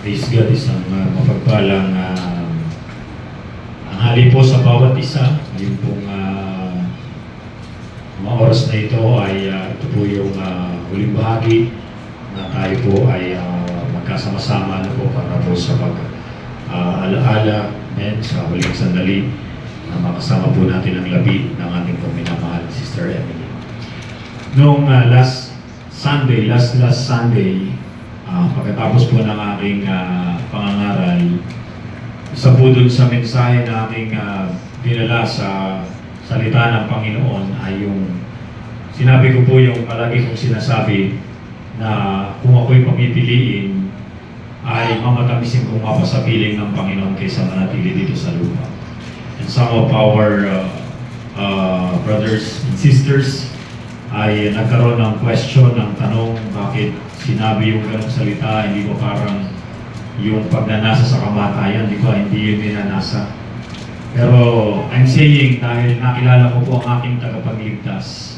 Praise God, isang mapagpalang hali po sa bawat isa. Yung pong mga oras na ito ay ito po yung huling bahagi na tayo po ay magkasama-sama po para po sa alaala sa huling sandali na makasama po natin ang labi ng ating pong minamahal, Sister Emily. Noong last Sunday, pagkatapos po ng aking pangangaral, isa po dun sa mensahe na aking dinala sa salita ng Panginoon ay yung sinabi ko po yung palagi kong sinasabi na kung ako'y papipiliin ay mamatamisin kong mapasapiling ng Panginoon kaysa manatili dito sa lupa. And some of our brothers and sisters ay nagkaroon ng question, ng tanong, bakit sinabi yung ganong salita, hindi ko parang yung pagnanasa sa kamatayan, hindi yun ninanasa. Pero I'm saying dahil nakilala ko po ang aking tagapagligtas,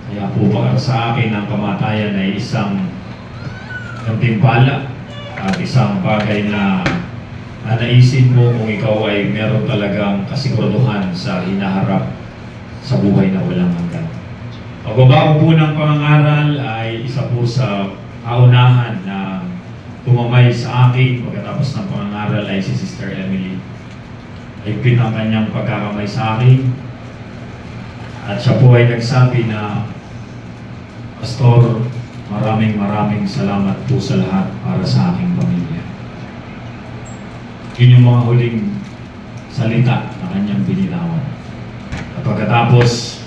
kaya po para sa akin ang kamatayan ay isang gantimpala at isang bagay na naisin mo kung ikaw ay meron talagang kasiguraduhan sa hinaharap sa buhay na walang hanggan. Pagbabago po ng pangangaral ay isa po sa kaunahan na tumamay sa akin pagkatapos ng pangangaral ay si Sister Emily. Higpit ang kanyang pagkakamay sa akin at siya po ay nagsabi na, Pastor, maraming salamat po sa lahat para sa aking pamilya. Yun yung mga huling salita na kanyang binitawan. At pagkatapos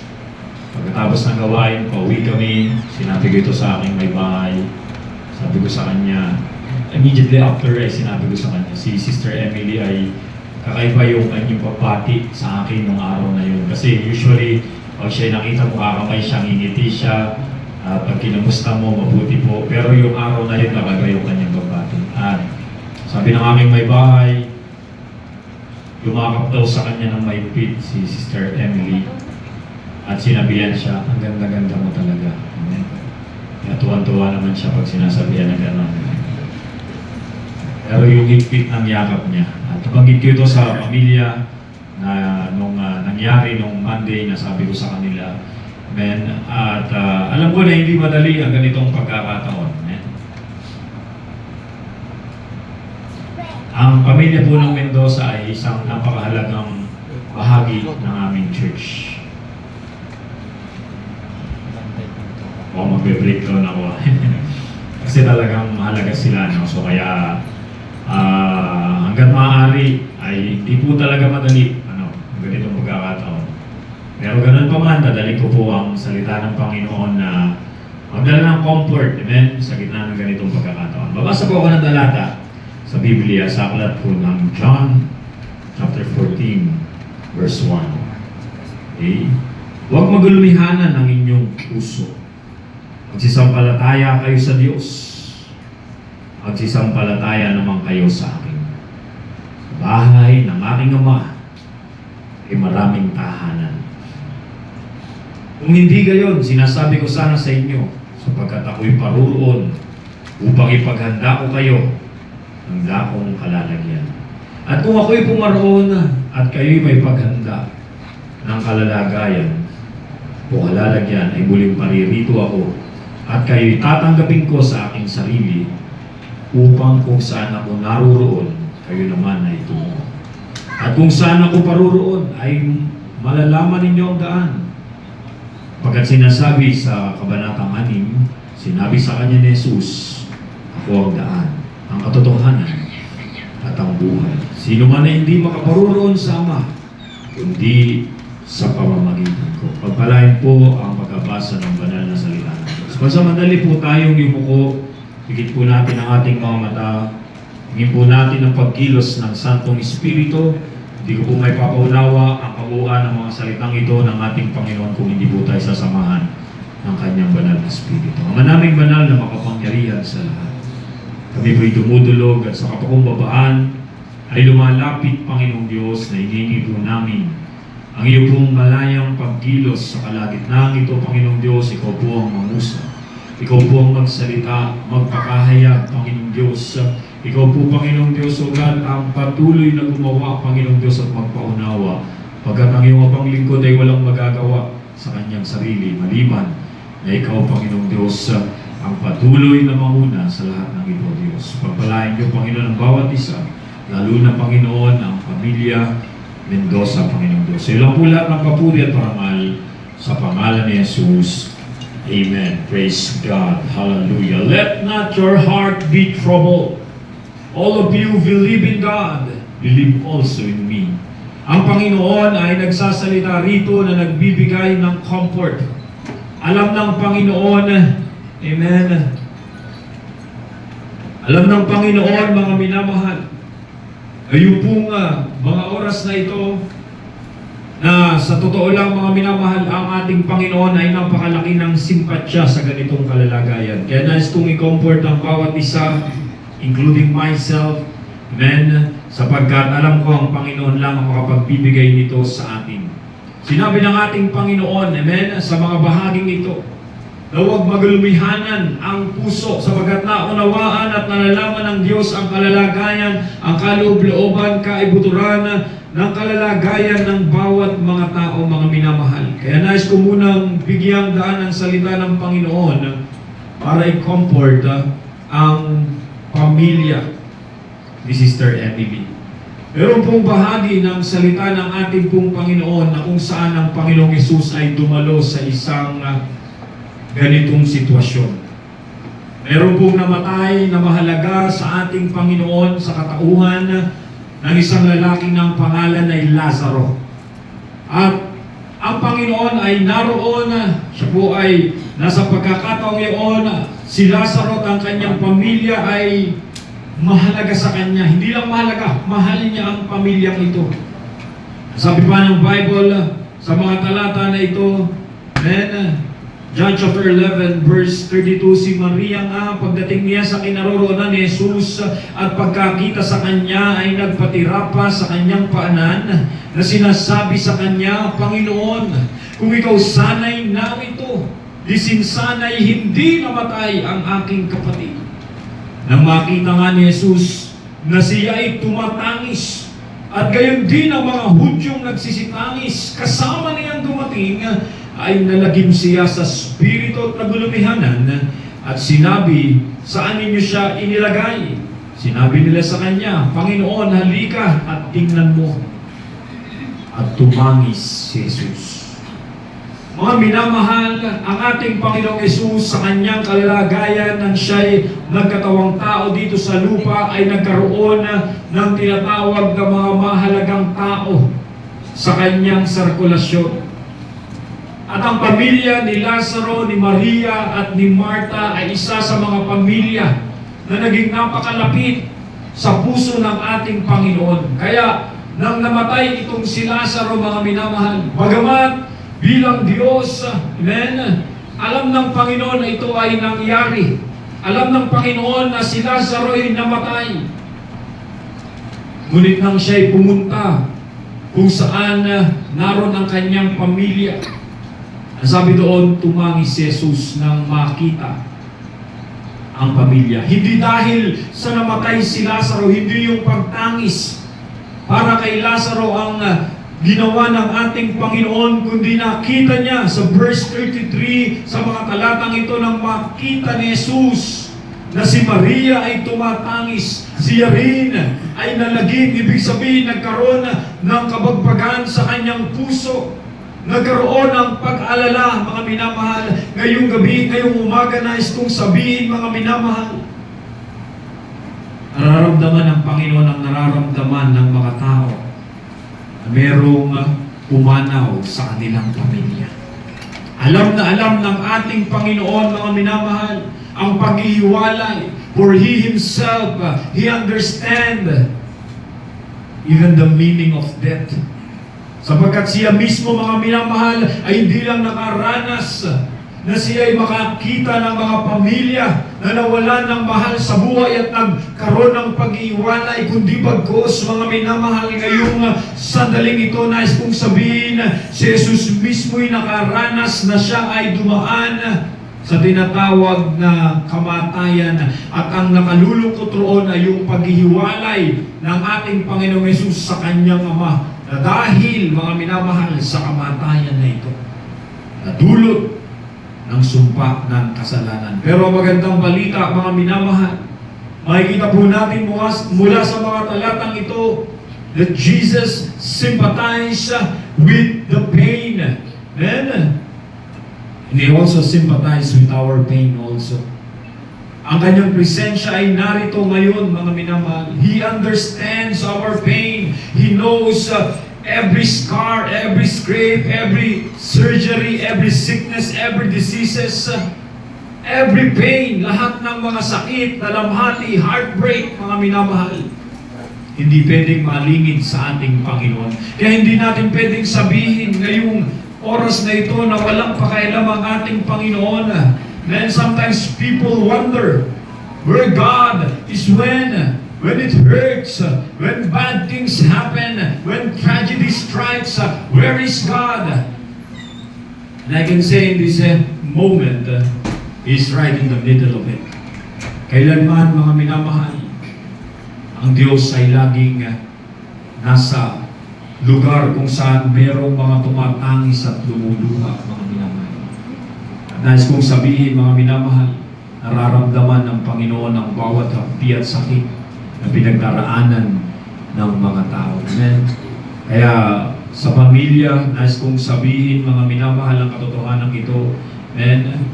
ng gawain, pauwi kami, sinabi ko ito sa aking may bahay. Sabi ko sa kanya, immediately after ay sinabi ko sa kanya, si Sister Emily ay kakaiba yung kanyang papati sa akin nung araw na yun. Kasi usually, pag siya nakita mo, kakamay siya, ngingiti siya, pag kinamusta mo, mabuti po. Pero yung araw na yun, kakaiba yung kanyang papati. At sabi ng aming may bahay, lumakap daw sa kanya ng mahigpit si Sister Emily. At sinabihan siya, ang ganda-ganda mo talaga. Amen. Kaya tuwan-tuwa naman siya pag sinasabihan ng gano'n. Pero yung higpit ng yakap niya. At nabanggit ko ito sa pamilya na nung nangyari nung Monday na sabi ko sa kanila. Amen. At alam ko na hindi madali ang ganitong pagkakataon. Amen. Ang pamilya po ng Mendoza ay isang napakahalagang bahagi ng aming church. O magbe-breakdown ako. Kasi talagang mahalaga sila, no? So kaya hanggang maaari ay hindi po talaga madali ganitong pagkakataon. Pero ganun pa man, dadali ko po ang salita ng Panginoon na magdala ng comfort, amen, sa gitna ng ganitong pagkakataon. Babasa po ako ng talata sa Biblia, sa aklat po ng John chapter 14 verse 1. Okay? Huwag magulumihanan ang inyong puso. Magsisampalataya kayo sa Diyos. Magsisampalataya naman kayo sa akin. Sa bahay ng aking Ama ay maraming tahanan. Kung hindi gayon, sinasabi ko sana sa inyo, sapagkat ako'y paruroon upang ipaghanda ko kayo ng dakong kalalagyan. At kung ako'y pumaroon at kayo'y may paghanda ng kalalagayan o kalalagyan, ay muling paririto ako at kayo'y tatanggapin ko sa aking sarili upang kung saan ako naruroon, kayo naman ay tungo. At kung saan ako paruroon, ay malalaman ninyo ang daan. Pagkat sinasabi sa Kabanatang 6, sinabi sa kanya ni Jesus, ako ang daan, ang katotohanan, at ang buhay. Sino man ay hindi makaparuroon sa Ama, kundi sa pamamagitan ko. Pagpalain po ang pagkabasa ng banal na salita ng Diyos. Pansamantali po tayong yumuko, higit po natin ang ating mga mata, higit po natin ang pagkilos ng Santong Espiritu. Hindi ko po may papaunawa ang kabuuan ng mga salitang ito ng ating Panginoon kung hindi po tayo sasamahan ng Kanyang banal na Espiritu. Ang naming banal na makapangyarihan sa lahat. Kami po'y dumudulog at sa kapakumbabaan ay lumalapit, Panginoong Diyos, na hinihingi po namin ang iyo pong malayang pagkilos sa kalagitnaan ito, Panginoong Diyos, ikaw po ang mangusap. Ikaw po ang magsalita, magpakahayag, Panginoong Diyos. Ikaw po, Panginoong Diyos, O God, ang patuloy na gumawa, Panginoong Diyos, at magpaunawa. Pagkat ang iyong abang lingkod ay walang magagawa sa kanyang sarili, maliban na ikaw, Panginoong Diyos, ang patuloy na manguna sa lahat ng ito, Diyos. Pagpalain niyo, Panginoon, ang bawat isa, lalo na, Panginoon, ang pamilya Mendoza, Panginoong Diyos. Sa ilang po lahat ng papuri at parangal sa pangalan ni Jesus. Amen. Praise God. Hallelujah. Let not your heart be troubled. All of you believe in God, believe also in me. Ang Panginoon ay nagsasalita rito na nagbibigay ng comfort. Alam ng Panginoon, amen, alam ng Panginoon, mga minamahal, ayun pong mga oras na ito, na sa totoo lang, mga minamahal, ang ating Panginoon ay napakalaki ng simpatsya sa ganitong kalalagayan. Kaya nais kong i-comfort ang bawat isa, including myself, amen, sapagkat alam ko ang Panginoon lang ang makapagbibigay nito sa atin. Sinabi ng ating Panginoon, amen, sa mga bahaging ito, na huwag maglumihanan ang puso sapagkat naunawaan at nalalaman ng Diyos ang kalalagayan, ang kaloob-looban, kaibuturan ng kalalagayan ng bawat mga tao, mga minamahal. Kaya nais ko munang bigyang daan ang salita ng Panginoon para i-comfort ang pamilya ni Sister Emily. Meron pong bahagi ng salita ng ating pong Panginoon na kung saan ang Panginoong Hesus ay dumalo sa isang ganitong sitwasyon. Meron pong namatay na mahalaga sa ating Panginoon sa katauhan ng isang lalaki ng pangalan ay Lazaro. At ang Panginoon ay naroon, siya po ay nasa pagkakataong iyon, si Lazaro at ang kanyang pamilya ay mahalaga sa kanya. Hindi lang mahalaga, mahal niya ang pamilyang ito. Sabi pa ng Bible sa mga talata na ito, amen, John chapter 11 verse 32, si Maria nga pagdating niya sa kinaroroonan ni Jesus at pagkakita sa kanya ay nagpatira pa sa kanyang paanan na sinasabi sa kanya, Panginoon, kung ikaw sanay narito, disin sanay hindi namatay ang aking kapatid. Nang makita nga ni Jesus na siya ay tumatangis at gayon din ang mga Hudyong nagsisitangis kasama niyang dumating, ay nalagim siya sa spirito at nagulumihanan at sinabi, saan ninyo siya inilagay? Sinabi nila sa kanya, Panginoon, halika at tingnan mo. At tumangis si Jesus. Mga minamahal, ang ating Panginoong Hesus sa kanyang kalalagayan nang siya'y nagkatawang tao dito sa lupa ay nagkaroon ng tinatawag na mga mahalagang tao sa kanyang sirkulasyon. At ang pamilya ni Lazaro, ni Maria at ni Marta ay isa sa mga pamilya na naging napakalapit sa puso ng ating Panginoon. Kaya nang namatay itong si Lazaro, mga minamahal, bagamat bilang Diyos, amen, alam ng Panginoon na ito ay nangyari. Alam ng Panginoon na si Lazaro ay namatay. Ngunit nang siya'y pumunta kung saan naroon ang kanyang pamilya, sabi doon, tumangis si Jesus nang makita ang pamilya. Hindi dahil sa namatay si Lazaro, hindi yung pagtangis para kay Lazaro ang ginawa ng ating Panginoon, kundi nakita niya sa verse 33, sa mga talatang ito, nang makita ni Jesus na si Maria ay tumatangis, siya rin ay nalagim. Ibig sabihin, nagkaroon ng kabagbagan sa kanyang puso. Nagkaroon ng pag-alala, mga minamahal. Ngayong gabi, ngayong umaga, nais kong sabihin, mga minamahal, nararamdaman ng Panginoon ang nararamdaman ng mga tao na merong pumanaw sa kanilang pamilya. Alam na alam ng ating Panginoon, mga minamahal, ang paghihiwalay. For He Himself, He understand even the meaning of death. Sapagkat siya mismo, mga minamahal, ay hindi lang nakaranas na siya ay makakita ng mga pamilya na nawalan ng mahal sa buhay at nagkaroon ng pag-iwalay, kundi bagkos, mga minamahal, ngayong sandaling ito, nais kong sabihin, si Jesus mismo ay nakaranas na siya ay dumaan sa tinatawag na kamatayan, at ang nakalulungkot roon ay yung paghihiwalay ng ating Panginoong Hesus sa kanyang Ama, na dahil, mga minamahal, sa kamatayan na ito, nadulot ng sumpa ng kasalanan. Pero magandang balita, mga minamahal, makikita po natin mula sa mga talatang ito that Jesus sympathized with the pain. And He also sympathized with our pain also. Ang kanyang presensya ay narito ngayon, mga minamahal. He understands our pain. He knows every scar, every scrape, every surgery, every sickness, every diseases, every pain, lahat ng mga sakit, dalamhati, heartbreak, mga minamahal. Hindi pwedeng malingid sa ating Panginoon. Kaya hindi natin pwedeng sabihin ngayong oras na ito na walang pakialam ang ating Panginoon. Then sometimes people wonder where God is when it hurts, when bad things happen, when tragedy strikes, where is God? And I can say in this moment, He's right in the middle of it. Kailanman, mga minamahal, ang Diyos ay laging nasa lugar kung saan merong mga tumatangis at lumuluha, mga minamahal. At nais kong sabihin, mga minamahal, nararamdaman ng Panginoon ang bawat hapdi at sakit na pinagdaraanan ng mga tao. Amen? Kaya sa pamilya, nais kong sabihin, mga minamahal, ang katotohanan ito. Amen?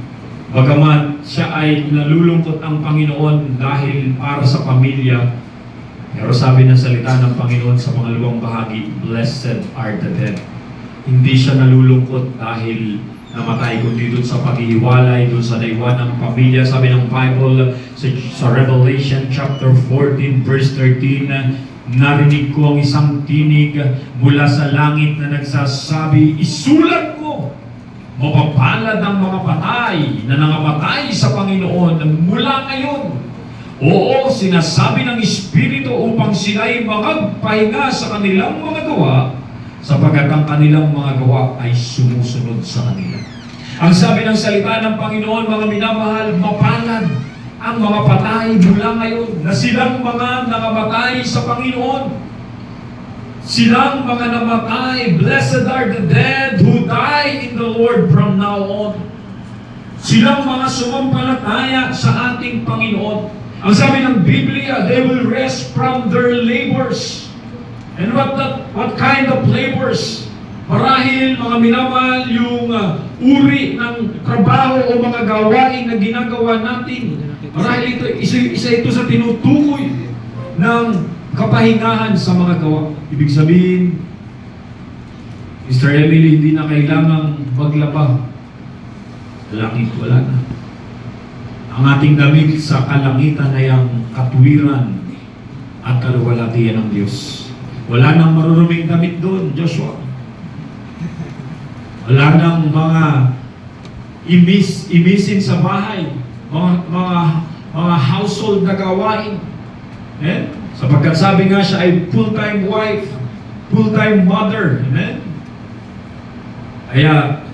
Bagamat siya ay nalulungkot ang Panginoon dahil para sa pamilya, pero sabi ng salita ng Panginoon sa pangalawang bahagi, blessed are the dead. Hindi siya nalulungkot dahil namatay, kundi doon sa paghihiwalay, doon sa naiwan ng pamilya. Sabi ng Bible sa Revelation chapter 14 verse 13, narinig ko ang isang tinig mula sa langit na nagsasabi, isulat mo, mapapalad ang mga patay na nangamatay sa Panginoon mula ngayon. Oo, sinasabi ng Espiritu upang sila'y magpahinga sa kanilang mga gawa, sapagkat ang kanilang mga gawa ay sumusunod sa kanila. Ang sabi ng salita ng Panginoon, mga minamahal, mapalad ang mga patay mula ngayon, na silang mga nangamatay sa Panginoon. Silang mga namatay, blessed are the dead who die in the Lord from now on. Silang mga sumampalataya sa ating Panginoon. Ang sabi ng Biblia, they will rest from their labors. And what kind of labors? Marahil, mga minamahal, yung uri ng trabaho o mga gawain na ginagawa natin. Marahil ito, isa ito sa tinutukoy ng kapahingahan sa mga gawa. Ibig sabihin, Mr. Emily, hindi na kailangang maglaba. Langit, wala na. Ang ating damit sa kalangitan ay ang katuwiran at kaluwalhatian ng Diyos. Wala nang maruruming damit doon, Joshua. Wala nang mga imisin sa bahay, mga household na gawain. Sapagkat sabi nga siya ay full-time wife, full-time mother. Amen? Kaya,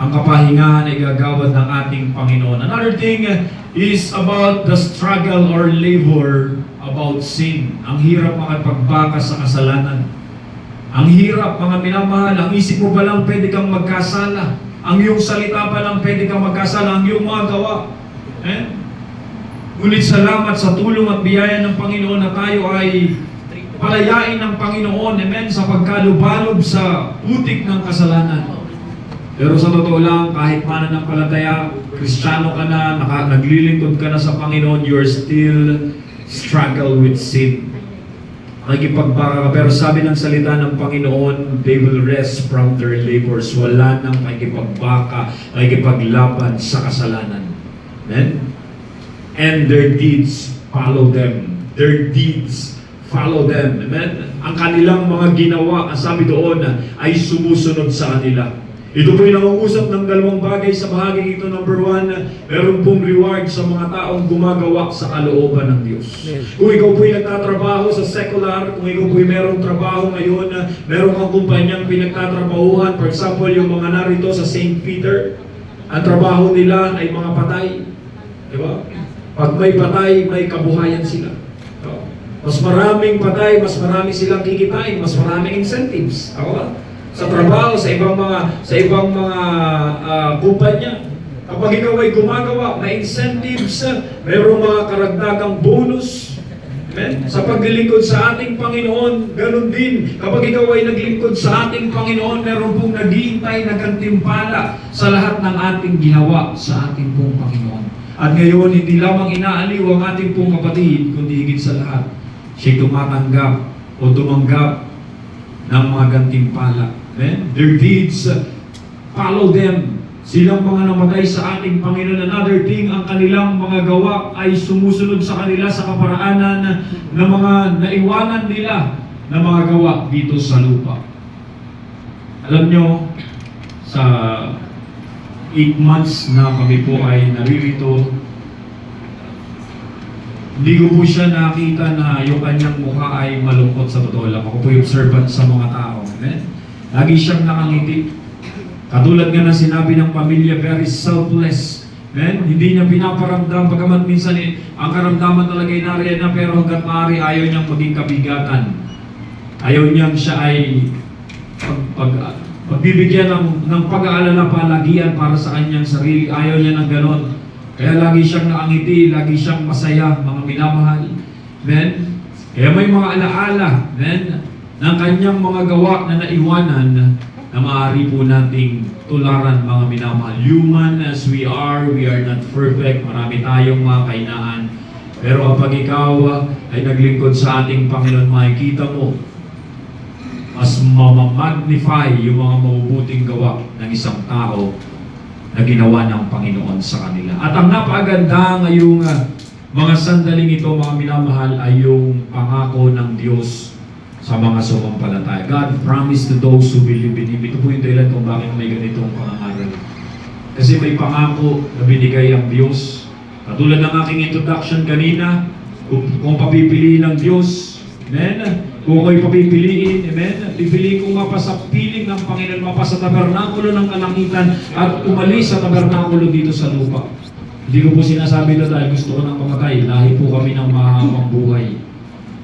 ang kapahingahan ay gagawad ng ating Panginoon. Another thing is about the struggle or labor about sin. Ang hirap makipagbakas sa kasalanan. Ang hirap, mga minamahal. Ang isip mo pa lang pwede kang magkasala. Ang iyong salita pa lang pwede kang magkasala. Ang iyong mga gawa. Ngunit salamat sa tulong at biyaya ng Panginoon na tayo ay palayain ng Panginoon, amen, sa pagkalubalob sa putik ng kasalanan. Pero sa totoo lang, kahit mananampalataya, Kristiyano ka na, naglilingkod ka na sa Panginoon, you're still struggle with sin. Nakikipagbaka ka, pero sabi ng salita ng Panginoon, they will rest from their labors. Wala nang nakikipagbaka, nakikipaglaban sa kasalanan. Amen? And their deeds follow them. Their deeds follow them. Amen? Ang kanilang mga ginawa, ang sabi doon, ay sumusunod sa kanila. Ito po'y nangungusap ng dalawang bagay sa bahagi ito. Number one, meron pong reward sa mga taong gumagawa sa kalooban ng Diyos. Kung ikaw po'y nagtatrabaho sa secular, kung ikaw po'y merong trabaho ngayon, meron kang kumpanyang pinagtatrabahuhan, for example, yung mga narito sa St. Peter, Ang trabaho nila ay mga patay. Di ba? Pag may patay, may kabuhayan sila. So, mas maraming patay, mas marami silang kikitain, mas maraming incentives. Ako, sa trabaho, sa ibang mga kumpanya. Kapag ikaw ay gumagawa, may incentives, mayroong mga karagdagang bonus. Amen? Sa paglilingkod sa ating Panginoon, ganun din. Kapag ikaw ay naglingkod sa ating Panginoon, meron pong naghihintay na gantimpala sa lahat ng ating ginawa sa ating pong Panginoon. At ngayon, hindi lamang inaaliw ang ating pong kapatid, kundi higit sa lahat, siya'y tumatanggap o tumanggap ng mga gantimpala. Amen? Their deeds follow them. Silang mga namatay sa ating Panginoon. Another thing, ang kanilang mga gawa ay sumusunod sa kanila sa kaparaanan ng mga naiwanan nila na mga gawa dito sa lupa. Alam nyo, sa 8 months na kami po ay naririto, hindi ko po siya nakita na yung kanyang mukha ay malungkot sa totoo lang. Ako po yung observant sa mga tao. Amen? Lagi siyang nakangiti. Katulad nga na sinabi ng pamilya, very selfless. Amen? Hindi niya pinaparamdam, bagamat minsan ang karamdaman talaga ay nariyan na, pero hanggat maaari ayaw niyang maging kabigatan. Ayaw niyang siya ay pagbibigyan ng pag-aalala palagian para sa kanyang sarili. Ayaw niya ng ganon. Kaya lagi siyang nakangiti, lagi siyang masaya, mga minamahal. Amen? Kaya may mga alaala, amen, ng kanyang mga gawa na naiwanan na maaari po nating tularan, mga minamahal. Human as we are not perfect. Marami tayong mga kainaan. Pero kapag ikaw ay naglingkod sa ating Panginoon, makikita mo, mas mamamagnify yung mga mabubuting gawa ng isang tao na ginawa ng Panginoon sa kanila. At ang napakaganda ngayong mga sandaling ito, mga minamahal, ay yung pangako ng Diyos sa mga sumampalataya. God promised to those who believe in Him. Ito po yung dahilan kung bakit may ganitong pangangaral. Kasi may pangako na binigay ang Diyos. Katulad ng aking introduction kanina, kung papipiliin ng Diyos, amen, kung ako'y papipiliin, amen, pipiliin kong mapasapiling ng Panginoon, mapasa tabernakulo ng kalangitan at umalis sa tabernakulo dito sa lupa. Hindi ko po sinasabi na dahil gusto ko ng mamatay. Lahi po kami ng mahabang buhay.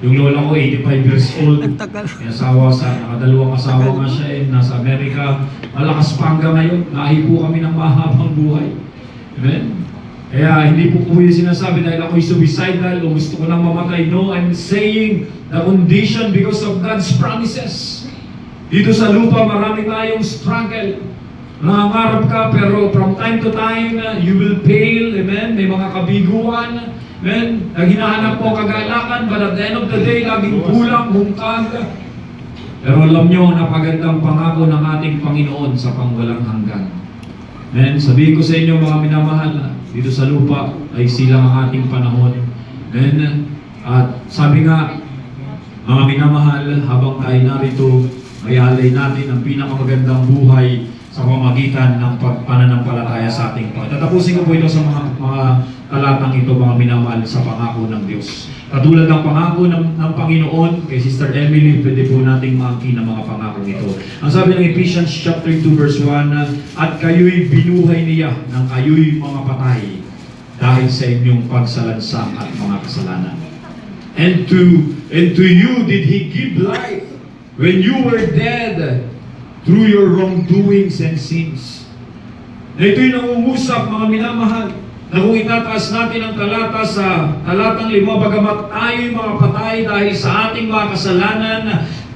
Yung lola ko, 85 years old. May asawa nakadalawang asawa nga siya, nasa Amerika. Malakas pa hanggang ngayon. Lahi po kami ng mahabang buhay. Amen? Kaya hindi po yung sinasabi dahil ako'y suicidal o gusto ko nang mamatay. No, I'm saying the condition because of God's promises. Dito sa lupa, marami tayong struggle. Nangangarap ka, pero from time to time, you will fail. Amen? May mga kabiguan. Amen? Hinahanap mo kagalakan, but at the end of the day, laging kulang, hungkag. Pero alam nyo, napagandang pangako ng ating Panginoon sa pangwalang hanggan. Amen? Sabihin ko sa inyo, mga minamahal, dito sa lupa ay silang ang ating panahon. Amen? At sabi nga, mga minamahal, habang tayo narito, ay alay natin ang pinakamagandang buhay sa pamagitan ng pananampalataya sa ating Panginoon. Tatapusin ko po ito sa mga talatang ito, mga minamahal, sa pangako ng Diyos. Katulad ng pangako ng Panginoon, kay Sister Emily, pwede po nating maangkin ang mga pangako ito. Ang sabi ng Ephesians chapter 2 verse 1, at kayo'y binuhay niya ng kayo'y mga patay dahil sa inyong pagsalansa at mga kasalanan. And to you did He give life when you were dead through your wrongdoings and sins. Na ito'y nangungusap, mga minamahal, na kung itataas natin ang talata sa talatang 5, bagamat tayo'y mga patay dahil sa ating mga kasalanan,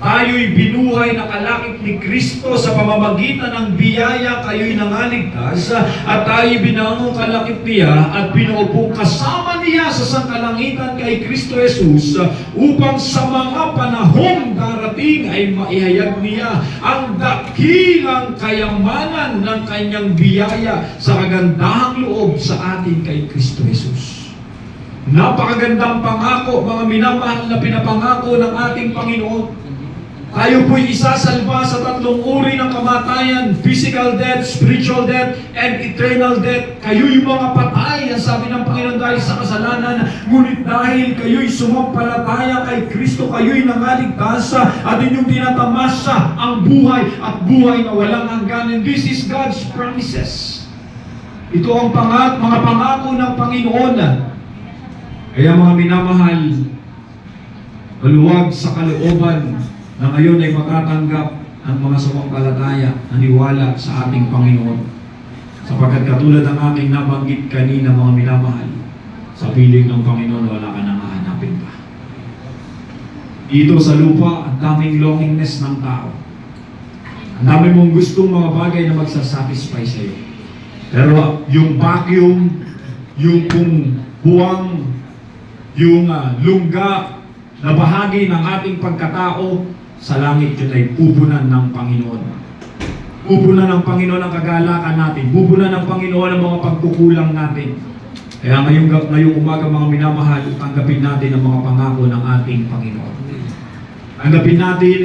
tayo'y binuhay na kalakip ni Kristo sa pamamagitan ng biyaya, kayo'y nangaligtas, at tayo'y binangong kalakip niya at pinuupong kasama niya sa sangkalangitan kay Kristo Jesus upang sa mga panahong darating ay maihayag niya ang dakilang kayamanan ng kanyang biyaya sa kagandahang loob sa atin kay Kristo Jesus. Napakagandang pangako, mga minamahal, na pinapangako ng ating Panginoon. Tayo po'y isasalba sa 3 uri ng kamatayan: physical death, spiritual death, and eternal death. Kayo'y mga patay, ang sabi ng Panginoon, dahil sa kasalanan, ngunit dahil kayo'y sumampalataya kay Kristo, kayo'y nangaligtas at inyong tinatamasa ang buhay at buhay na walang hanggan. And this is God's promises. Ito ang mga pangako ng Panginoon. Kaya mga minamahal, maluwag sa kalooban na ngayon ay makatanggap ang mga sumampalataya na niwala sa ating Panginoon. Sapagkat katulad ng ating nabanggit kanina mga minamahal, sa piling ng Panginoon wala ka nang hahanapin pa. Dito sa lupa, ang daming longingness ng tao. Ang dami mong gustong mga bagay na magsasatisfy sa iyo. Pero yung vacuum, yung buwang, yung lungga na bahagi ng ating pagkatao, sa langit yun ay pupunan ng Panginoon. Pupunan ng Panginoon ang kagalakan natin. Pupunan ng Panginoon ang mga pagkukulang natin. Kaya ngayong umaga mga minamahal, tanggapin natin ang mga pangako ng ating Panginoon. Tanggapin natin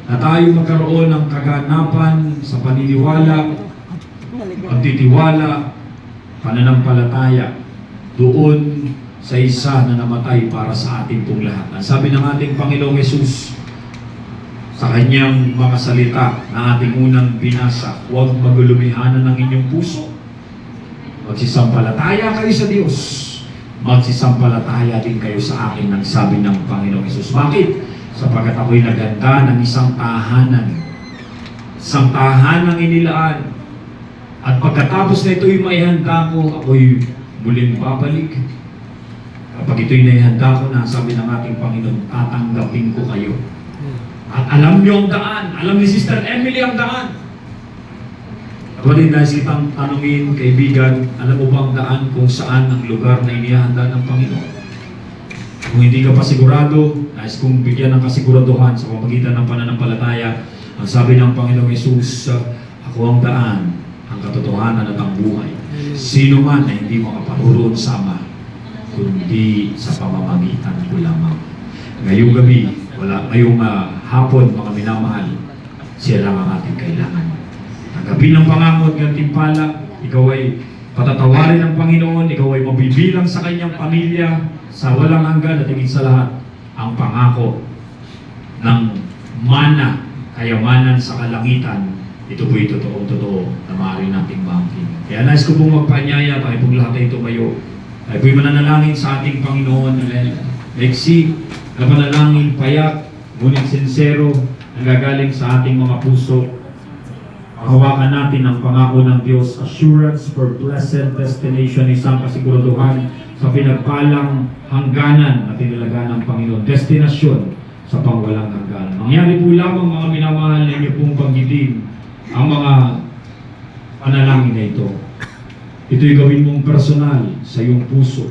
na tayo magkaroon ng kaganapan sa paniniwala, pagtitiwala, pananampalataya doon sa isa na namatay para sa ating pong lahat. Ang sabi ng ating Panginoong Yesus sa kanyang mga salita na ating unang binasa, huwag magulumihanan ng inyong puso. Magsisampalataya kayo sa Diyos. Magsisampalataya din kayo sa akin, ang sabi ng Panginoong Yesus. Bakit? Sapagkat ako'y naganda ng isang tahanan. Isang tahanang inilaan. At pagkatapos na ito'y maihanda ko, ako'y muling babalik. Kapag ito'y naihanda ko na, sabi ng ating Panginoon, tatanggapin ko kayo. At alam niyo ang daan. Alam ni Sister Emily ang daan. Kapatid, nais kitang tanungin, kaibigan, alam mo ba ang daan kung saan ang lugar na inihanda ng Panginoon? Kung hindi ka pa sigurado, nais kong bigyan ng kasiguraduhan sa pamamagitan ng pananampalataya. Ang sabi ng Panginoong Yesus, ako ang daan, ang katotohanan at ang buhay. Sino man na hindi makaparoon sa Ama, kundi sa pamamagitan ko lamang. Ngayong gabi, ngayong hapon, mga minamahal, siya lang ang ating kailangan. Tanggapin ng pangako at gantimpala, ikaw ay patatawarin ng Panginoon, ikaw ay mabibilang sa kanyang pamilya, sa walang hanggan at higit sa lahat, ang pangako ng mana, kayamanan sa kalangitan, ito po'y totoo na maaari nating bangkin. Kaya nais ko pong magpaanyaya, tayo pong lahat ay tumayo. Tayo po'y mananalangin sa ating Panginoon. Leksi, na panalangin payak, ngunit sincero, nanggagaling sa ating mga puso. Hawakan natin ang pangako ng Diyos, assurance for blessed destination, isang kasiguraduhan sa pinagpalang hangganan na tinalaga ng Panginoon. Destinasyon sa pangwalang hangganan. Mangyari po lamang mga minamahal na inyo pong banggitin ang mga panalangin na ito. Ito'y gawin mong personal sa iyong puso.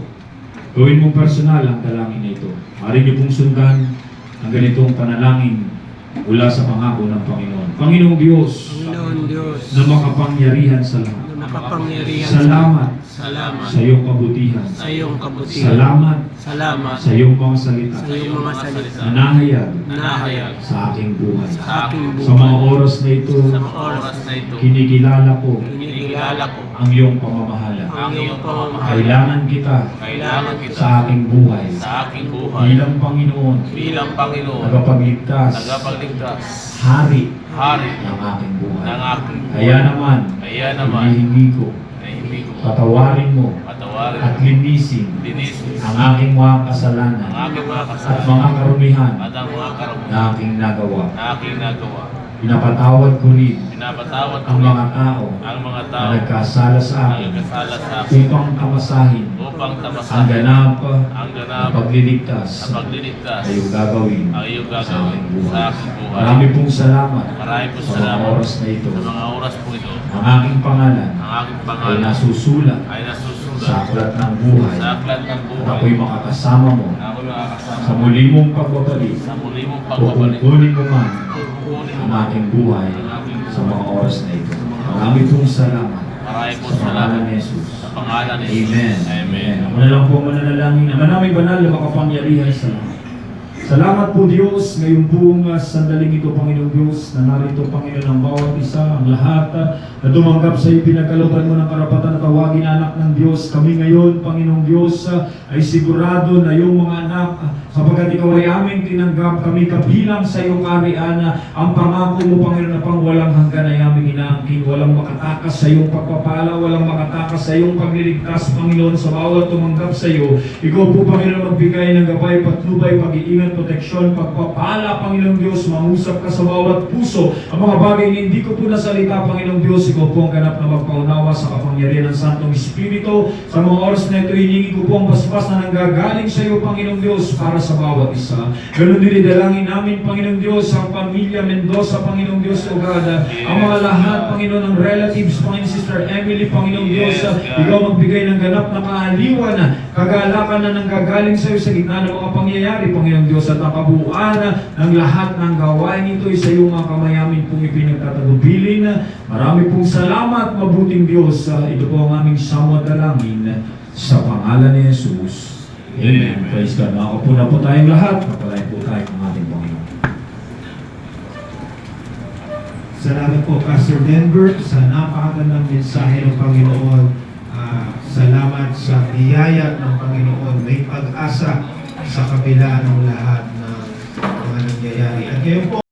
Gawin mong personal ang dalangin na ito. Maaari niyo pong sundan ang ganitong panalangin mula sa pangako ng Panginoon. Panginoong Diyos, na makapangyarihan sa lahat. Salamat sa iyong kabutihan. Salamat sa iyong mga salita. Na nahayag sa aking buhay. Sa mga oras na ito, kinikilala ko ang iyong pamamahala. Kailangan kita sa aking buhay. Bilang Panginoon, tagapagligtas, hari ng aking buhay. Kaya naman, hinihingi ko, patawarin mo at linisin ang aking mga kasalanan at mga karumihan na aking nagawa. Pinapatawad ko rin ang mga tao na nagkasala sa akin upang tamasahin ang ganap na pagliligtas na iyong gagawin sa aking buhay. Marami pong salamat sa mga oras na ito. Ang aking pangalan ay nasusulat sa aklat ng buhay at ako'y makakasama mo sa muli mong pagbabalik o kukunin mo man ang aking buhay sa mga oras na ito. Marami pong salamat sa pangalan ni Jesus. Amen. Ako na lang po mananalangin na manaming banal na makapangyarihan sa lahat. Salamat po Diyos, ngayon pong sandaling ito, Panginoong Diyos, na narito, Panginoon, ang bawat isa, ang lahat na tumanggap sa iyo, pinagkalooban mo ng karapatan na tawagin anak ng Diyos. Kami ngayon, Panginoong Diyos, ay sigurado na yung mga anak, sapagkat ikaw ay aming tinanggap, kami kabilang sa iyong kaharian, ang pangako mo, Panginoon, na pang walang hanggan ay aming inaangkin, walang makatakas sa iyong pagpapala, walang makatakas sa iyong pagliligtas, Panginoon, sa bawat tumanggap sa iyo. Ikaw po, Panginoon, magbigay ng gabay, patnubay, pag-iingat, proteksyon, pagpapala, Panginoong Diyos, mangusap ka sa bawat puso. Ang mga bagay na hindi ko po nasalita, Panginoong Diyos, ikaw po ang ganap na magpaunawa sa kapangyarihan ng Santong Espiritu. Sa mga oras na ito, hiningi ko po ang basbas na nanggagaling sa iyo, Panginoong Diyos, para sa bawat isa. Ganun din idalangin namin, Panginoong Diyos, ang pamilya Mendoza, Panginoong Diyos, o God, ang mga lahat, Panginoon, ng relatives, Panginoon, Sister Emily, Panginoong Diyos, ikaw magbigay ng ganap na kaaliwan, kagalakan na nanggagaling sa iyo sa gitna ng mga pangyayari, Panginoong Diyos, at ang kabuuan ng lahat ng gawain ito ay sa iyo mga kamayamin pong ipinagtatagubilin. Marami pong salamat, mabuting Diyos. Ito po ang aming samot dalangin sa pangalan ni Jesus. Amen. Praise God. Makaupo na po tayong lahat. Kapalain po tayo ng ating Panginoon. Salamat po, Pastor Denver, sa napakagandang mensahe ng Panginoon. Salamat sa biyaya ng Panginoon. May pag-asa sa kabila ng lahat ng mga nangyayari. At ngayon po,